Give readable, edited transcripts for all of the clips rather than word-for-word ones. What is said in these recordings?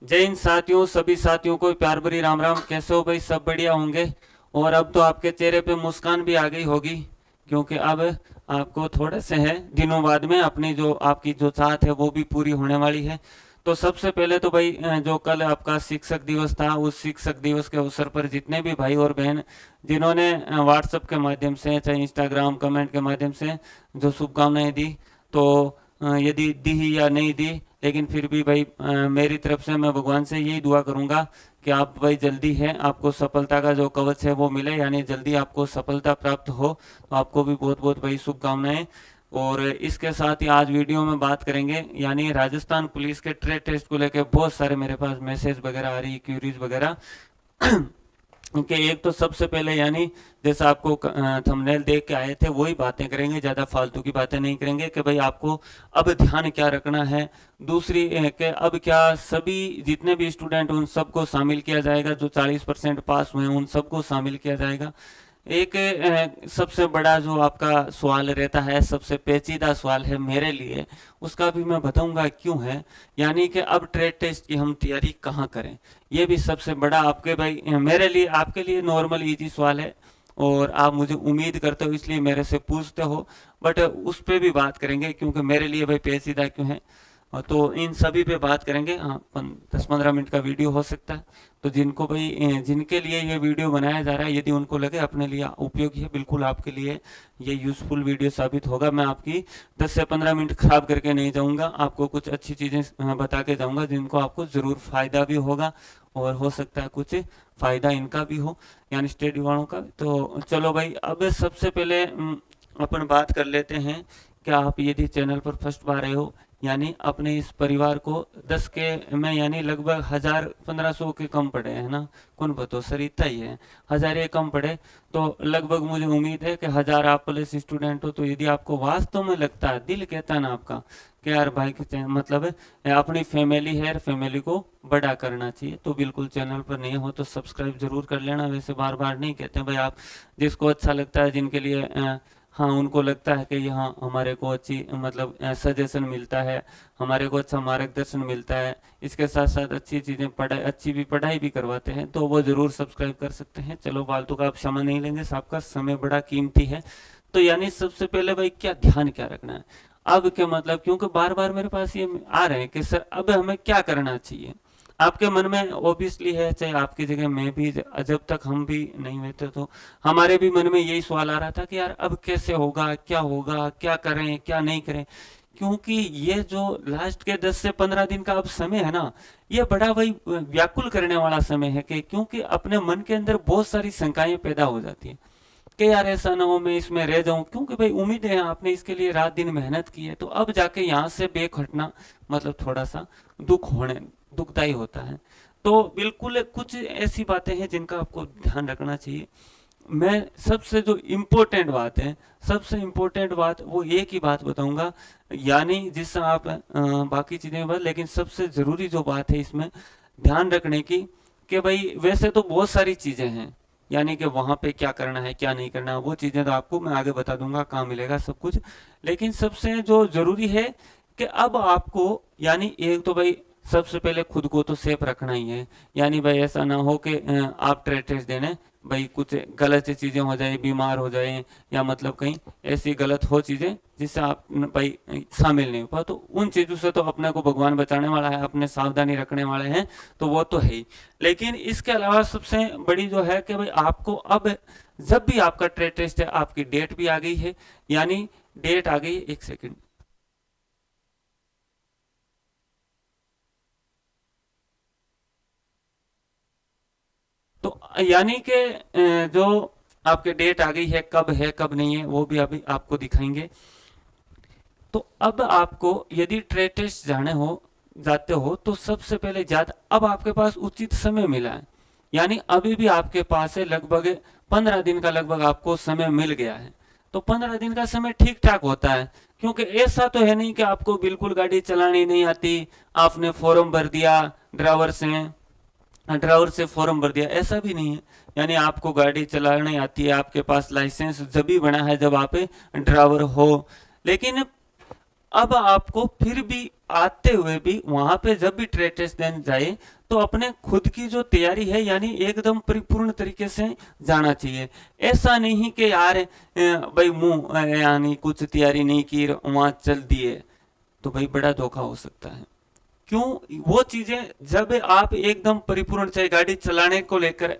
जय हिंद साथियों, सभी साथियों को प्यार भरी राम राम। कैसे हो भाई? सब बढ़िया होंगे। और अब तो आपके चेहरे पे मुस्कान भी आ गई होगी, क्योंकि अब आपको थोड़े से है दिनों बाद में अपनी जो आपकी जो चाहत है वो भी पूरी होने वाली है। तो सबसे पहले तो भाई जो कल आपका शिक्षक दिवस था, उस शिक्षक दिवस के अवसर पर जितने भी भाई और बहन जिन्होंने व्हाट्सएप के माध्यम से चाहे इंस्टाग्राम कमेंट के माध्यम से जो शुभकामनाएं दी, तो यदि दी या नहीं दी, लेकिन फिर भी भाई मेरी तरफ से मैं भगवान से यही दुआ करूंगा कि आप भाई जल्दी है आपको सफलता का जो कवच है वो मिले, यानी जल्दी आपको सफलता प्राप्त हो। तो आपको भी बहुत बहुत भाई शुभकामनाएं। और इसके साथ ही आज वीडियो में बात करेंगे, यानी राजस्थान पुलिस के ट्रेड टेस्ट को लेकर बहुत सारे मेरे पास मैसेज वगैरह आ रही है, क्यूरीज वगैरह। कि एक तो सबसे पहले, यानी जैसा आपको थंबनेल देख के आए थे वही बातें करेंगे, ज़्यादा फालतू की बातें नहीं करेंगे कि भाई आपको अब ध्यान क्या रखना है। दूसरी कि अब क्या सभी जितने भी स्टूडेंट उन सबको शामिल किया जाएगा, जो 40% पास हुए उन सबको शामिल किया जाएगा। एक सबसे बड़ा जो आपका सवाल रहता है, सबसे पेचीदा सवाल है मेरे लिए, उसका भी मैं बताऊंगा क्यों है। यानी कि अब ट्रेड टेस्ट की हम तैयारी कहाँ करें, ये भी सबसे बड़ा आपके भाई मेरे लिए आपके लिए नॉर्मल इजी सवाल है। और आप मुझे उम्मीद करते हो इसलिए मेरे से पूछते हो, बट उस पर भी बात करेंगे क्योंकि मेरे लिए भाई पेचीदा क्यों है। तो इन सभी पे बात करेंगे। हाँ, 10-15 मिनट का वीडियो हो सकता है। तो जिनको भाई जिनके लिए ये वीडियो बनाया जा रहा है, यदि उनको लगे अपने लिए उपयोगी है, बिल्कुल आपके लिए ये यूजफुल वीडियो साबित होगा। मैं आपकी 10 से 15 मिनट खराब करके नहीं जाऊंगा, आपको कुछ अच्छी चीज़ें बता के जाऊंगा जिनको आपको ज़रूर फायदा भी होगा, और हो सकता है कुछ फायदा इनका भी हो, यानी स्टडी वालों का। तो चलो भाई, अब सबसे पहले अपन बात कर लेते हैं। क्या आप यदि चैनल पर फर्स्ट बार आए हो, यानी अपने इस परिवार को 10 के में यानी लगभग 1000-1500 के कम पड़े है ना, कौन बताओ सर, इतना ही है, 1000 ये कम पड़े। तो लगभग मुझे उम्मीद है कि 1000 आप प्लस स्टूडेंट हो। तो यदि आपको वास्तव में लगता है, दिल कहता है ना आपका कि यार भाई मतलब है अपनी फैमिली है, फैमिली को बड़ा करना चाहिए, तो बिल्कुल चैनल पर नहीं हो तो सब्सक्राइब जरूर कर लेना। वैसे बार बार नहीं कहते भाई, आप जिसको अच्छा लगता है, जिनके लिए हाँ उनको लगता है कि यहाँ हमारे को अच्छी मतलब सजेशन मिलता है, हमारे को अच्छा मार्गदर्शन मिलता है, इसके साथ साथ अच्छी चीज़ें पढ़ाई अच्छी भी पढ़ाई भी करवाते हैं, तो वो ज़रूर सब्सक्राइब कर सकते हैं। चलो फालतू का आप समय नहीं लेंगे, आपका समय बड़ा कीमती है। तो यानी सबसे पहले भाई क्या ध्यान क्या रखना है अब के मतलब, क्योंकि बार बार मेरे पास ये आ रहे हैं कि सर अब हमें क्या करना चाहिए। आपके मन में ओबियसली है, चाहे आपकी जगह मैं भी, जब तक हम भी नहीं हुए थे तो हमारे भी मन में यही सवाल आ रहा था कि यार अब कैसे होगा, क्या होगा, क्या करें क्या नहीं करें। क्योंकि ये जो लास्ट के 10 से 15 दिन का अब समय है ना, ये बड़ा वही व्याकुल करने वाला समय है, कि क्योंकि अपने मन के अंदर बहुत सारी शंकाएं पैदा हो जाती है कि यार ऐसा ना हो मैं इसमें रह जाऊं, क्योंकि भाई उम्मीद है आपने इसके लिए रात दिन मेहनत की है, तो अब जाके यहाँ से बेक हटना मतलब थोड़ा सा दुखदाई होता है। तो बिल्कुल कुछ ऐसी बातें हैं जिनका आपको ध्यान रखना चाहिए। मैं सबसे जो इम्पोर्टेंट बात है, सबसे इम्पोर्टेंट बात वो एक ही बात बताऊंगा, यानी जिससे आप बाकी चीजें बात, लेकिन सबसे जरूरी जो बात है इसमें ध्यान रखने की, कि भाई वैसे तो बहुत सारी चीजें हैं, यानी कि वहां पे क्या करना है क्या नहीं करना है, वो चीजें तो आपको मैं आगे बता दूंगा कहाँ मिलेगा सब कुछ। लेकिन सबसे जो जरूरी है कि अब आपको, यानी एक तो भाई सबसे पहले खुद को तो सेफ रखना ही है। यानी भाई ऐसा ना हो कि आप ट्रेड टेस्ट देने भाई कुछ गलत चीजें हो जाए, बीमार हो जाए, या मतलब कहीं ऐसी गलत हो चीजें जिससे आप भाई शामिल नहीं हो पाओ, तो उन चीजों से तो अपने को भगवान बचाने वाला है, अपने सावधानी रखने वाले हैं, तो वो तो है ही। लेकिन इसके अलावा सबसे बड़ी जो है कि भाई आपको अब जब भी आपका ट्रेड टेस्ट है, आपकी डेट भी आ गई है, यानी डेट आ गई है, एक सेकेंड। तो यानी कि जो आपके डेट आ गई है कब नहीं है वो भी अभी आपको दिखाएंगे। तो अब आपको यदि ट्रेड टेस्ट जाते हो तो सबसे पहले ज्यादा अब आपके पास उचित समय मिला है, यानी अभी भी आपके पास है लगभग 15 दिन का लगभग आपको समय मिल गया है। तो 15 दिन का समय ठीक ठाक होता है, क्योंकि ऐसा तो है नहीं कि आपको बिल्कुल गाड़ी चलानी नहीं आती, आपने फॉर्म भर दिया ड्राइवर से, ड्राइवर से फॉर्म भर दिया, ऐसा भी नहीं है। यानी आपको गाड़ी चलाने आती है, आपके पास लाइसेंस जब भी बना है जब आप ड्राइवर हो। लेकिन अब आपको फिर भी आते हुए भी वहां पे जब भी ट्रेड टेस्ट देने जाए तो अपने खुद की जो तैयारी है यानी एकदम परिपूर्ण तरीके से जाना चाहिए। ऐसा नहीं कि यार भाई मुंह यानी कुछ तैयारी नहीं की वहां चल दिए, तो भाई बड़ा धोखा हो सकता है। क्यों? वो चीजें जब आप एकदम परिपूर्ण, चाहे गाड़ी चलाने को लेकर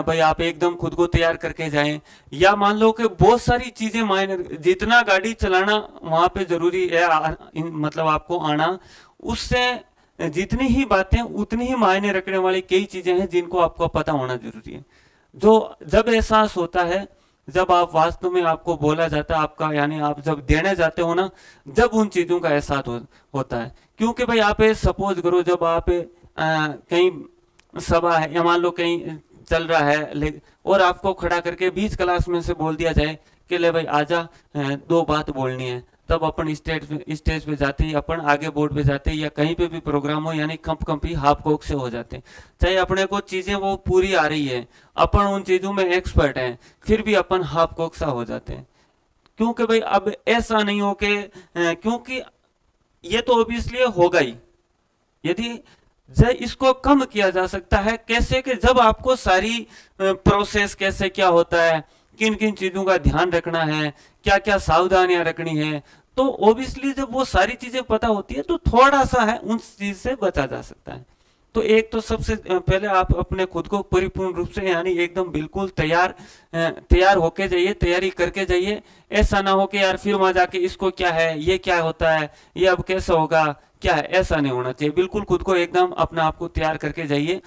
भाई आप एकदम खुद को तैयार करके जाएं, या मान लो कि बहुत सारी चीजें मायने, जितना गाड़ी चलाना वहां पे जरूरी है मतलब आपको आना, उससे जितनी ही बातें उतनी ही मायने रखने वाली कई चीजें हैं जिनको आपको पता होना जरूरी है। जो जब एहसास होता है, जब आप वास्तव में आपको बोला जाता है आपका, यानी आप जब देने जाते हो ना, जब उन चीजों का एहसास होता है। क्योंकि भाई आप सपोज करो जब आप कहीं सभा है या मान लो कहीं चल रहा है और आपको खड़ा करके बीच क्लास में से बोल दिया जाए कि ले भाई आजा, दो बात बोलनी है, तब अपन स्टेज पे जाते ही, अपन आगे बोर्ड पे जाते ही, या कहीं पे भी प्रोग्राम हो, यानी कंप ही हाफ कोक से हो जाते हैं। चाहे अपने को चीजें वो पूरी आ रही है, अपन उन चीजों में एक्सपर्ट हैं, फिर भी अपन हाफ कोक सा हो जाते हैं। क्योंकि भाई अब ऐसा नहीं हो कि क्योंकि ये तो ऑब्वियसली होगा ही। यदि इसको कम किया जा सकता है कैसे, कि जब आपको सारी प्रोसेस कैसे क्या होता है, किन किन चीजों का ध्यान रखना है, क्या क्या सावधानियां रखनी है, तो ऑब्वियसली जब वो सारी चीजें पता होती है तो थोड़ा सा है उन चीज से बचा जा सकता है। तो एक तो सबसे पहले आप अपने खुद को परिपूर्ण रूप से यानी एकदम बिल्कुल तैयार होके जाइए, तैयारी करके जाइए। ऐसा ना हो कि यार फिर वहां जाके इसको क्या है, ये क्या होता है, ये अब कैसे होगा, क्या है, ऐसा नहीं होना चाहिए। बिल्कुल खुद को एकदम अपने आप को तैयार करके जाइए,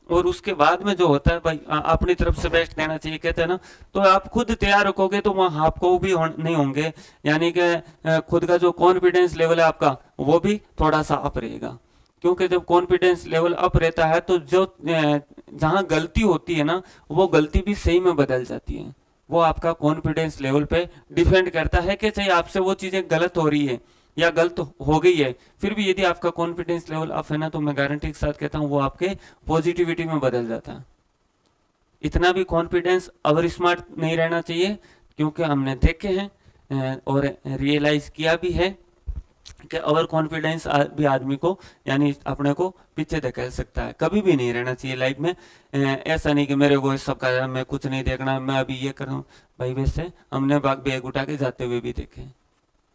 और उसके बाद में जो होता है भाई अपनी तरफ से बेस्ट देना चाहिए, कहते हैं ना। तो आप खुद तैयार रखोगे तो वहां आपको भी नहीं होंगे, यानी कि खुद का जो कॉन्फिडेंस लेवल है आपका वो भी थोड़ा सा अप रहेगा। क्योंकि जब कॉन्फिडेंस लेवल अप रहता है तो जो जहां गलती होती है ना, वो गलती भी सही में बदल जाती है। वो आपका कॉन्फिडेंस लेवल पे डिपेंड करता है कि चाहे आपसे वो चीजें गलत हो रही है या गलत हो गई है, फिर भी यदि आपका कॉन्फिडेंस लेवल अप है ना, तो मैं गारंटी के साथ कहता हूँ वो आपके पॉजिटिविटी में बदल जाता है। इतना भी कॉन्फिडेंस ओवर स्मार्ट नहीं रहना चाहिए, क्योंकि हमने देखे हैं और रियलाइज किया भी है कि ओवर कॉन्फिडेंस भी आदमी को यानी अपने को पीछे धकेल सकता है। कभी भी नहीं रहना चाहिए लाइफ में। ऐसा नहीं कि मेरे को सबका, मैं कुछ नहीं देखना, मैं अभी ये कर रहा हूँ। भाई वैसे हमने बैग उठा के जाते हुए भी देखे।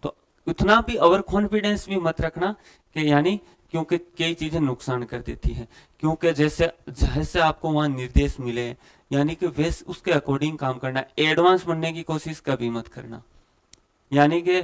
तो उतना भी ओवर कॉन्फिडेंस भी मत रखना कि यानी, क्योंकि कई चीजें नुकसान कर देती है। क्योंकि जैसे जैसे आपको वहां निर्देश मिले, यानी कि वैसे उसके अकॉर्डिंग काम करना। एडवांस बनने की कोशिश कभी मत करना। यानी कि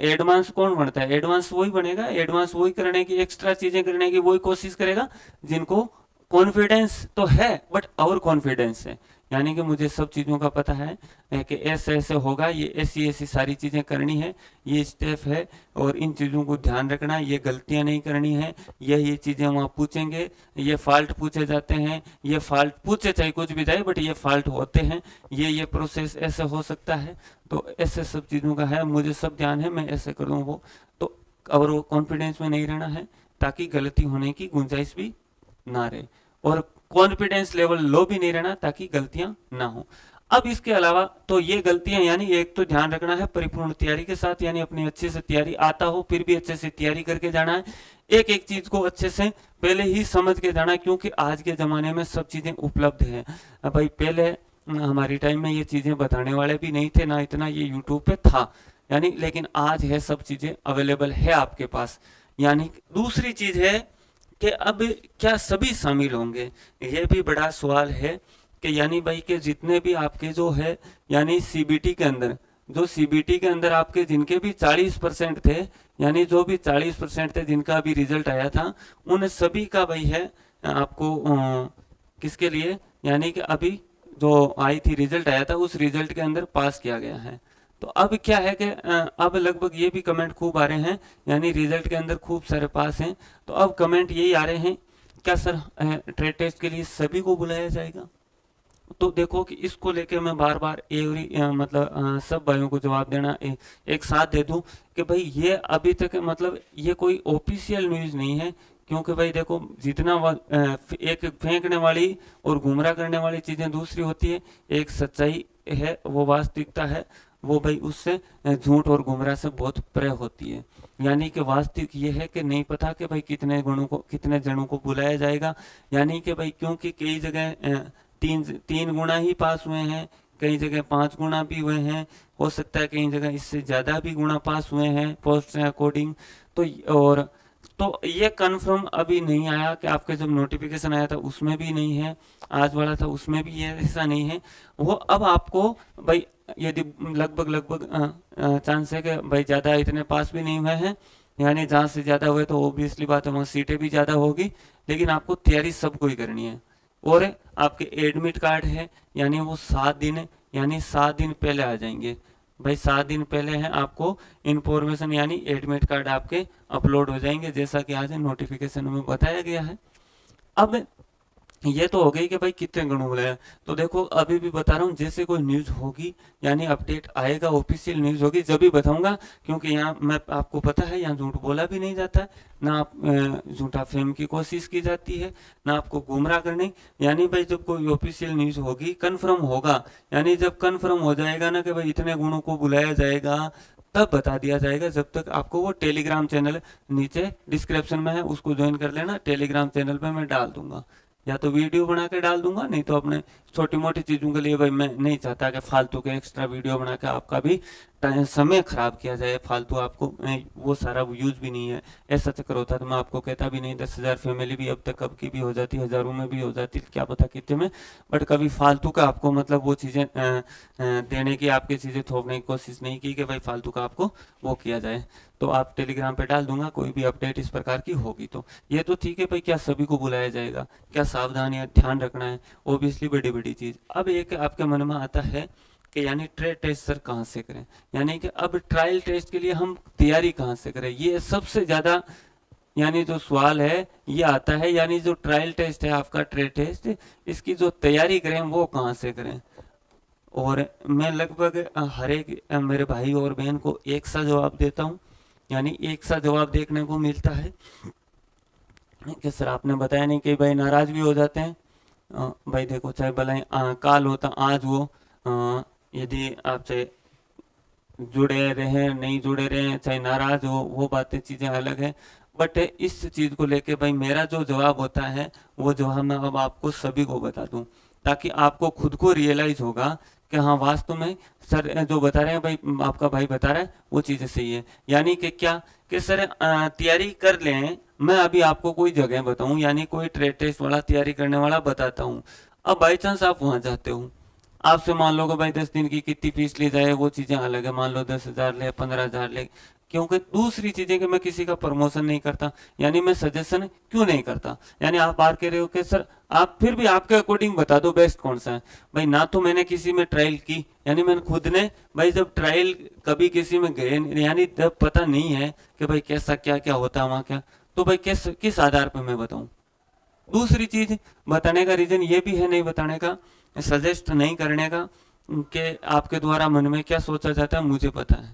एडवांस कौन बनता है? एडवांस वही बनेगा, एडवांस वही करने की, एक्स्ट्रा चीजें करने की वही कोशिश करेगा जिनको कॉन्फिडेंस तो है बट ओवर कॉन्फिडेंस है। यानी कि मुझे सब चीजों का पता है कि ऐसे ऐसे होगा, ये ऐसी ऐसी सारी चीजें करनी है, ये स्टेप है, और इन चीजों को ध्यान रखना, ये गलतियां नहीं करनी है, ये चीजें वहां पूछेंगे, ये फॉल्ट पूछे जाते हैं, ये फॉल्ट पूछे चाहे कुछ भी जाए बट ये फॉल्ट होते हैं, ये प्रोसेस ऐसे हो सकता है। तो ऐसे सब चीजों का है, मुझे सब ध्यान है, मैं ऐसे करूँ वो। तो और वो कॉन्फिडेंस में नहीं रहना है ताकि गलती होने की गुंजाइश भी ना रहे, और कॉन्फिडेंस लेवल लो भी नहीं रहना ताकि गलतियां ना हो। अब इसके अलावा तो ये गलतियां, यानी एक तो ध्यान रखना है परिपूर्ण तैयारी के साथ, यानी अपनी अच्छे से तैयारी आता हो फिर भी अच्छे से तैयारी करके जाना है। एक एक चीज को अच्छे से पहले ही समझ के जाना है, क्योंकि आज के जमाने में सब चीजें उपलब्ध है। भाई पहले हमारी टाइम में ये चीजें बताने वाले भी नहीं थे, ना इतना ये यूट्यूब पे था, यानी, लेकिन आज है, सब चीजें अवेलेबल है आपके पास। यानी दूसरी चीज है कि अब क्या सभी शामिल होंगे, ये भी बड़ा सवाल है। कि यानी भाई के जितने भी आपके जो है, यानी सीबीटी के अंदर, जो सीबीटी के अंदर आपके जिनके भी 40% थे, यानी जो भी 40% थे जिनका भी रिजल्ट आया था, उन सभी का भाई है आपको किसके लिए, यानी कि अभी जो आई थी रिजल्ट आया था, उस रिजल्ट के अंदर पास किया गया है। तो अब क्या है कि अब लगभग ये भी कमेंट खूब आ रहे हैं, यानी रिजल्ट के अंदर खूब सारे पास हैं। तो अब कमेंट यही आ रहे हैं, क्या सर ट्रेड टेस्ट के लिए सभी को बुलाया जाएगा? तो देखो कि इसको लेके मैं बार बार मतलब सब भाइयों को जवाब देना एक साथ दे दूं कि भाई ये अभी तक मतलब ये कोई ऑफिशियल न्यूज नहीं है। क्योंकि भाई देखो, जितना एक फेंकने वाली और गुमराह करने वाली चीजें दूसरी होती है, एक सच्चाई है, वो वास्तविकता है, वो भाई उससे झूठ और गुमराह से बहुत प्रे होती है। यानी कि वास्तविक ये है कि नहीं पता कि भाई कितने जनों को बुलाया जाएगा। यानी कि भाई क्योंकि कई जगह तीन तीन गुना ही पास हुए हैं, कई जगह 5 गुना भी हुए हैं, हो सकता है कई जगह इससे ज़्यादा भी गुना पास हुए हैं पोस्ट अकॉर्डिंग। तो और तो ये कंफर्म अभी नहीं आया कि आपके जब नोटिफिकेशन आया था उसमें भी नहीं है, आज वाला था उसमें भी ये ऐसा नहीं है। वो अब आपको भाई यदि लगभग चांस है कि भाई ज़्यादा इतने पास भी नहीं हुए हैं, यानी जहाँ से ज़्यादा हुए तो ऑब्वियसली बात है वहाँ सीटें भी ज़्यादा होगी, लेकिन आपको तैयारी सबको ही करनी है। और आपके एडमिट कार्ड है, यानी वो 7 दिन, यानी 7 दिन पहले आ जाएंगे भाई। 7 दिन पहले है आपको इंफॉर्मेशन यानी एडमिट कार्ड आपके अपलोड हो जाएंगे, जैसा कि आज नोटिफिकेशन में बताया गया है। अब ये तो हो गई कि भाई कितने गणों बुलाया। तो देखो अभी भी बता रहा हूँ, जैसे कोई न्यूज़ होगी यानी अपडेट आएगा, ऑफिशियल न्यूज़ होगी जब भी बताऊंगा, क्योंकि यहाँ मैं आपको पता है यहाँ झूठ बोला भी नहीं जाता है, ना आप झूठा फेम की कोशिश की जाती है, ना आपको गुमराह करने। यानी भाई जब कोई ऑफिशियल न्यूज़ होगी कन्फर्म होगा, यानी जब कन्फर्म हो जाएगा ना कि भाई इतने गुणों को बुलाया जाएगा, तब बता दिया जाएगा। जब तक आपको वो टेलीग्राम चैनल नीचे डिस्क्रिप्शन में है, उसको ज्वाइन कर लेना। टेलीग्राम चैनल पे मैं डाल दूंगा, या तो वीडियो बना के डाल दूंगा, नहीं तो अपने छोटी मोटी चीज़ों के लिए भाई मैं नहीं चाहता कि फालतू के एक्स्ट्रा वीडियो बना के आपका भी समय खराब किया जाए फालतू। आपको वो सारा यूज भी नहीं है, ऐसा चक्कर होता तो मैं आपको कहता भी नहीं। 10,000 फैमिली भी अब तक कब की भी हो जाती, हज़ारों में भी हो जाती, क्या पता कितने में। बट कभी फालतू का आपको मतलब वो चीज़ें देने की, आपकी चीज़ें थोपने की कोशिश नहीं की कि भाई फालतू का आपको वो किया जाए। तो आप टेलीग्राम पे डाल दूंगा कोई भी अपडेट इस प्रकार की होगी तो। ये तो ठीक है भाई, क्या सभी को बुलाया जाएगा, क्या सावधानियां ध्यान रखना है, ओबियसली बड़ी बड़ी चीज़। अब एक आपके मन में आता है कि यानी ट्रेड टेस्ट सर कहाँ से करें, यानी कि अब ट्रायल टेस्ट के लिए हम तैयारी कहाँ से करें, ये सबसे ज़्यादा यानी जो सवाल है ये आता है। यानी जो ट्रायल टेस्ट है आपका, ट्रेड टेस्ट, इसकी जो तैयारी करें वो कहाँ से करें। और मैं लगभग हर एक मेरे भाई और बहन को एक सा जवाब देता हूँ, यानी एक सा जवाब देखने को मिलता है कि सर आपने बताया नहीं, कि भाई नाराज भी हो जाते हैं। भाई देखो चाहे भले काल होता आज वो यदि आपसे जुड़े रहे नहीं जुड़े रहे, चाहे नाराज हो, वो बातें चीज़ें अलग है। बट इस चीज़ को लेके भाई मेरा जो जवाब होता है वो जवाब मैं अब आपको सभी को बता दूं, ताकि आपको खुद को रियलाइज होगा कि हाँ वास्तव में सर जो बता रहे हैं भाई, आपका भाई बता रहा है वो चीज़ें सही है। यानी कि क्या कि सर तैयारी कर लें। मैं अभी आपको कोई जगह बताऊं, यानी कोई ट्रेड टेस्ट वाला तैयारी करने वाला बताता हूँ। अब बाई चांस आप वहाँ जाते हो, आपसे मान लो कि भाई 10 दिन की कितनी फीस ली जाए, वो चीज़ें अलग है। मान लो 10,000 ले, 15,000 ले, क्योंकि दूसरी चीज़ें कि मैं किसी का प्रमोशन नहीं करता, यानी मैं सजेशन क्यों नहीं करता। यानी आप बात कह रहे हो कि सर आप फिर भी आपके अकॉर्डिंग बता दो बेस्ट कौन सा है। भाई ना तो मैंने किसी में ट्रायल की, यानी मैंने खुद ने भाई जब ट्रायल कभी किसी में गए, यानी जब पता नहीं है कि भाई कैसा क्या क्या होता है वहाँ क्या, तो भाई किस आधार पर मैं बताऊँ। दूसरी चीज बताने का रीजन ये भी है, नहीं बताने का, सजेस्ट नहीं करने का, कि आपके द्वारा मन में क्या सोचा जाता है मुझे पता है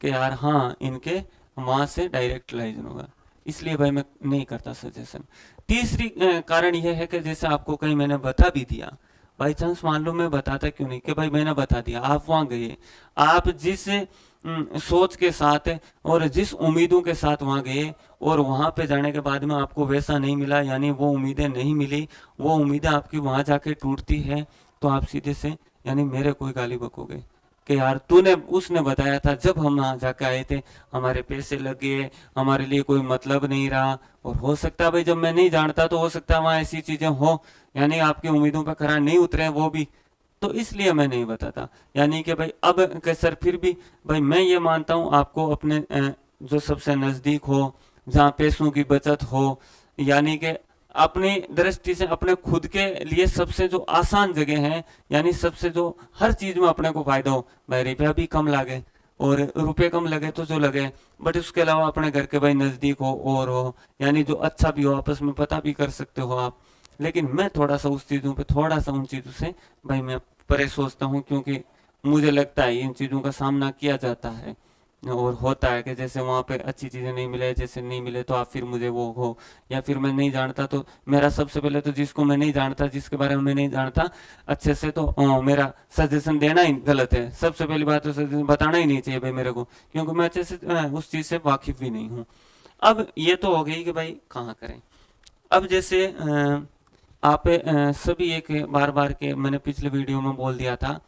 कि यार हाँ इनके वहां से डायरेक्ट लाइजन होगा, इसलिए भाई मैं नहीं करता सजेशन। तीसरी कारण यह है कि जैसे आपको कहीं मैंने बता भी दिया, बाई चांस मान लो मैं बताता क्यों नहीं, कि भाई मैंने बता दिया, आप वहां गए, आप जिस सोच के साथ और जिस उम्मीदों के साथ वहां गए, और वहां पे जाने के बाद में आपको वैसा नहीं मिला, यानी वो उम्मीदें नहीं मिली, वो उम्मीदें आपकी वहां जाके टूटती है, तो आप सीधे से यानी मेरे कोई गाली बकोगे कि यार तूने उसने बताया था, जब हम वहां जाके आए थे हमारे पैसे लगे, हमारे लिए कोई मतलब नहीं रहा। और हो सकता है भाई जब मैं नहीं जानता तो हो सकता है वहां ऐसी चीजें हो, यानी आपकी उम्मीदों पर खरा नहीं उतरे वो भी, तो इसलिए मैं नहीं बताता। यानी कि भाई अब कि सर फिर भी भाई मैं ये मानता हूँ आपको अपने जो सबसे नजदीक हो, जहाँ पैसों की बचत हो, यानी कि अपनी दृष्टि से अपने खुद के लिए सबसे जो आसान जगह है, यानी सबसे जो हर चीज में अपने को फायदा हो, भाई रुपया भी कम लगे, और रुपये कम लगे तो जो लगे, बट उसके अलावा अपने घर के भाई नजदीक हो और हो, यानी जो अच्छा भी हो, आपस में पता भी कर सकते हो आप। लेकिन मैं थोड़ा सा उस चीज़ों पे, थोड़ा सा उन चीज़ों से भाई मैं परे सोचता हूँ, क्योंकि मुझे लगता है इन चीज़ों का सामना किया जाता है। और होता है कि जैसे वहाँ पे अच्छी चीज़ें नहीं मिले, जैसे नहीं मिले तो आप फिर मुझे वो हो, या फिर मैं नहीं जानता तो मेरा सबसे पहले तो जिसको मैं नहीं जानता, जिसके बारे में मैं नहीं जानता अच्छे से, तो मेरा सजेशन देना ही गलत है। सबसे पहली बात तो सजेशन बताना ही नहीं चाहिए भाई मेरे को, क्योंकि मैं अच्छे से उस चीज़ से वाकिफ भी नहीं हूँ। अब ये तो हो गई कि भाई कहाँ करें। अब जैसे आप सभी एक बार बार के, मैंने पिछले वीडियो में बोल दिया था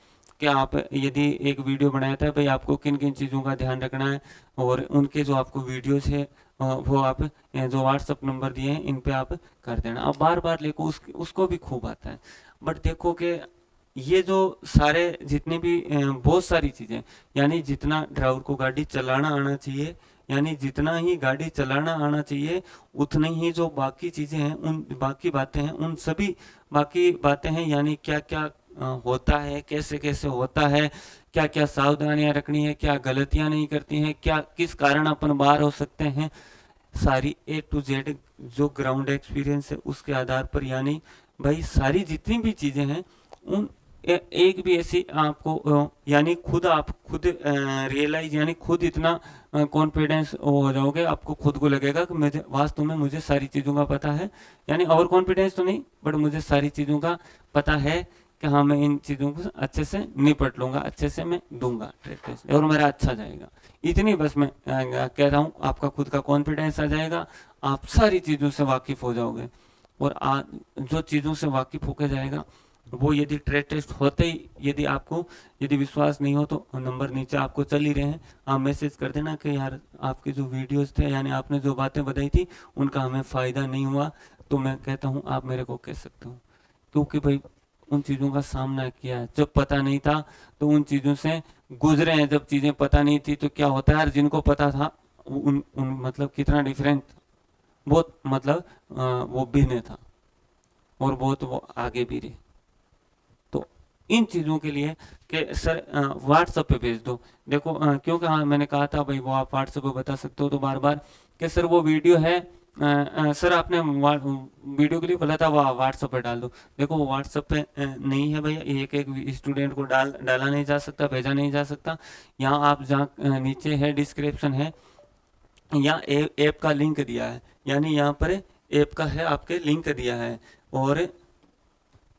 कि आप यदि एक वीडियो बनाया था भाई आपको किन किन चीज़ों का ध्यान रखना है, और उनके जो आपको वीडियोस है वो आप जो व्हाट्सअप नंबर दिए हैं इन पे आप कर देना। अब बार बार लेको उसको भी खूब आता है, बट देखो कि ये जो सारे जितने भी बहुत सारी चीज़ें, यानी जितना ड्राइवर को गाड़ी चलाना आना चाहिए, यानी जितना ही गाड़ी चलाना आना चाहिए उतनी ही जो बाकी चीज़ें हैं, उन बाकी बातें हैं, उन सभी बाकी बातें हैं, यानी क्या क्या होता है, कैसे कैसे होता है, क्या क्या सावधानियां रखनी है, क्या गलतियां नहीं करती हैं, क्या किस कारण अपन बाहर हो सकते हैं, सारी A to Z जो ग्राउंड एक्सपीरियंस है उसके आधार पर, यानी भाई सारी जितनी भी चीज़ें हैं उन एक भी ऐसी आपको यानी खुद आप खुद रियलाइज, यानी खुद इतना कॉन्फिडेंस हो जाओगे, आपको खुद को लगेगा कि मुझे वास्तव में मुझे सारी चीज़ों का पता है, यानी ओवर कॉन्फिडेंस तो नहीं बट मुझे सारी चीज़ों का पता है कि हाँ मैं इन चीज़ों को अच्छे से निपट लूँगा, अच्छे से मैं दूंगा ट्रेड टेस्ट और मेरा अच्छा जाएगा। इतनी बस मैं कह रहा हूँ, आपका खुद का कॉन्फिडेंस आ जाएगा, आप सारी चीज़ों से वाकिफ़ हो जाओगे। और जो चीज़ों से वाकिफ़ होकर जाएगा वो, यदि ट्रेड टेस्ट होते ही यदि आपको यदि विश्वास नहीं हो तो नंबर नीचे आपको चल ही रहे हैं, आप मैसेज कर देना कि यार आपके जो वीडियोस थे, यानी आपने जो बातें बताई थी उनका हमें फ़ायदा नहीं हुआ, तो मैं कहता हूँ आप मेरे को कह सकते हो, क्योंकि भाई उन चीज़ों का सामना किया है। जब पता नहीं था तो उन चीज़ों से गुजरे हैं, जब चीज़ें पता नहीं थी तो क्या होता है यार, जिनको पता था उन मतलब कितना डिफरेंट, बहुत मतलब वो भिन्न था और बहुत वो आगे भी रहे। तो इन चीज़ों के लिए कि सर व्हाट्सएप पे भेज दो, देखो क्योंकि हाँ मैंने कहा था भाई वो आप व्हाट्सएप पे बता सकते हो, तो बार बार कि सर वो वीडियो है, सर आपने वीडियो के लिए बोला था वो व्हाट्सएप पे डाल दो। देखो वो व्हाट्सएप पे नहीं है भैया, एक एक स्टूडेंट को डाला नहीं जा सकता, भेजा नहीं जा सकता। यहाँ आप जहाँ नीचे है डिस्क्रिप्शन है, यहाँ ऐप का लिंक दिया है, यानी यहाँ पर ऐप का है आपके लिंक दिया है, और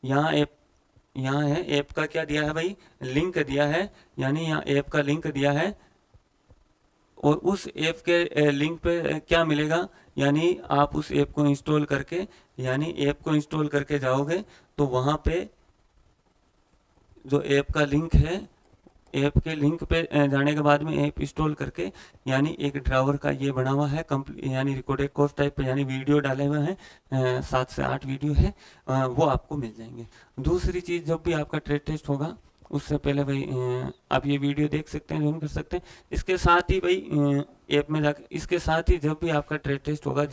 यहाँ है ऐप का क्या दिया है भाई, लिंक दिया है, यानी यहाँ ऐप का लिंक दिया है। और उस ऐप के लिंक पे क्या मिलेगा, यानी आप उस ऐप को इंस्टॉल करके, यानी ऐप को इंस्टॉल करके जाओगे तो वहाँ पे जो ऐप का लिंक है, ऐप के लिंक पे जाने के बाद में ऐप इंस्टॉल करके, यानी एक ड्राइवर का ये बना हुआ है यानी रिकॉर्डेड कोर्स टाइप पे, यानी वीडियो डाले हुए हैं 7 से 8 वीडियो है, वो आपको मिल जाएंगे। दूसरी चीज़, जब भी आपका ट्रेड टेस्ट होगा उससे पहले भाई आप ये वीडियो देख सकते हैं, जूम कर सकते हैं। इसके साथ ही भाई ऐप में जाकर, इसके साथ ही जब भी आपका ट्रेड टेस्ट होगा,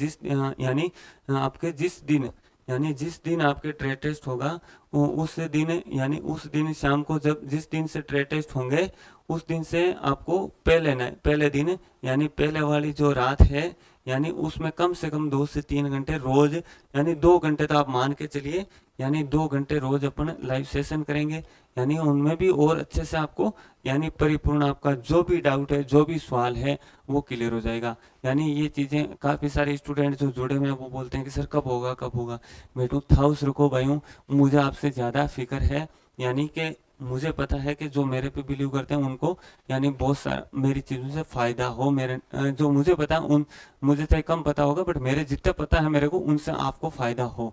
यानी आपके जिस दिन, यानी जिस दिन आपके ट्रेड टेस्ट होगा उस दिन, यानी उस दिन शाम को, जब जिस दिन से ट्रेड टेस्ट होंगे उस दिन से आपको पहले दिन, यानी पहले वाली जो रात है, यानी उसमें कम से कम 2 से 3 घंटे रोज, यानी 2 घंटे तो आप मान के चलिए, यानी 2 घंटे रोज अपन लाइव सेशन करेंगे, यानी उनमें भी और अच्छे से आपको, यानी परिपूर्ण आपका जो भी डाउट है, जो भी सवाल है वो क्लियर हो जाएगा। यानी ये चीज़ें काफ़ी सारे स्टूडेंट जो जुड़े हुए हैं वो बोलते हैं कि सर कब होगा कब होगा। बेटू थाउस रुको भाई, मुझे आपसे ज़्यादा फिक्र है, यानी कि मुझे पता है कि जो मेरे पे बिलीव करते हैं उनको, यानी बहुत सारा मेरी चीज़ों से फ़ायदा हो, मेरे जो मुझे पता है उन, मुझे चाहे कम पता होगा बट मेरे जितना पता है मेरे को उनसे आपको फ़ायदा हो।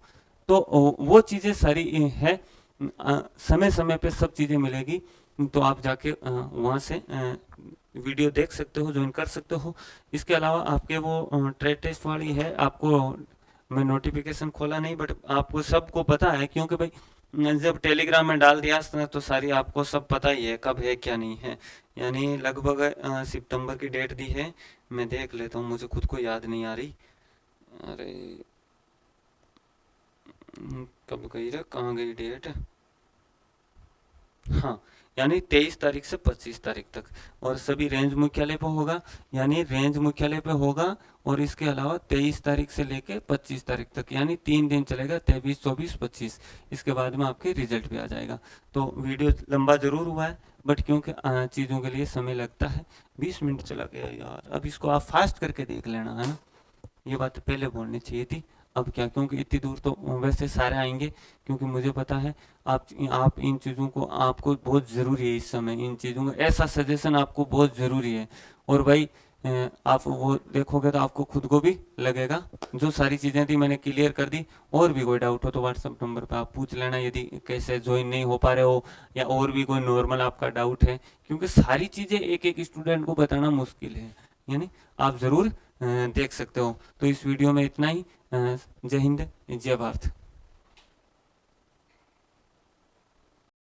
तो वो चीज़ें सारी है, समय समय पे सब चीज़ें मिलेगी, तो आप जाके वहाँ से वीडियो देख सकते हो, ज्वाइन कर सकते हो। इसके अलावा आपके वो ट्रेड टेस्ट वाली है, आपको मैं नोटिफिकेशन खोला नहीं बट आपको सबको पता है, क्योंकि भाई जब टेलीग्राम में डाल दिया तो सारी आपको सब पता ही है कब है क्या नहीं है। यानी लगभग सितंबर की डेट दी है, मैं देख लेता हूँ, मुझे खुद को याद नहीं आ रही। अरे कब गई रे, कहाँ गई डेट, हाँ, यानी 23 तारीख से 25 तारीख तक, और सभी रेंज मुख्यालय पे होगा, यानी रेंज मुख्यालय पे होगा। और इसके अलावा 23 तारीख से लेके 25 तारीख तक, यानी 3 दिन चलेगा, 23, 24, 25। इसके बाद में आपके रिजल्ट भी आ जाएगा। तो वीडियो लंबा जरूर हुआ है बट क्योंकि चीज़ों के लिए समय लगता है। 20 मिनट चला गया यार, अब इसको आप फास्ट करके देख लेना, है ना। ये बात पहले बोलनी चाहिए थी। अब क्या, क्योंकि इतनी दूर तो वैसे सारे आएंगे, क्योंकि मुझे पता है आप इन चीज़ों को, आपको बहुत ज़रूरी है इस समय इन चीज़ों का, ऐसा सजेशन आपको बहुत ज़रूरी है। और भाई आप वो देखोगे तो आपको खुद को भी लगेगा। जो सारी चीज़ें थी मैंने क्लियर कर दी। और भी कोई डाउट हो तो व्हाट्सएप नंबर पे आप पूछ लेना, यदि कैसे ज्वाइन नहीं हो पा रहे हो या और भी कोई नॉर्मल आपका डाउट है, क्योंकि सारी चीज़ें एक एक स्टूडेंट को बताना मुश्किल है, यानी आप ज़रूर देख सकते हो। तो इस वीडियो में इतना ही। जय हिंद, जय भारत।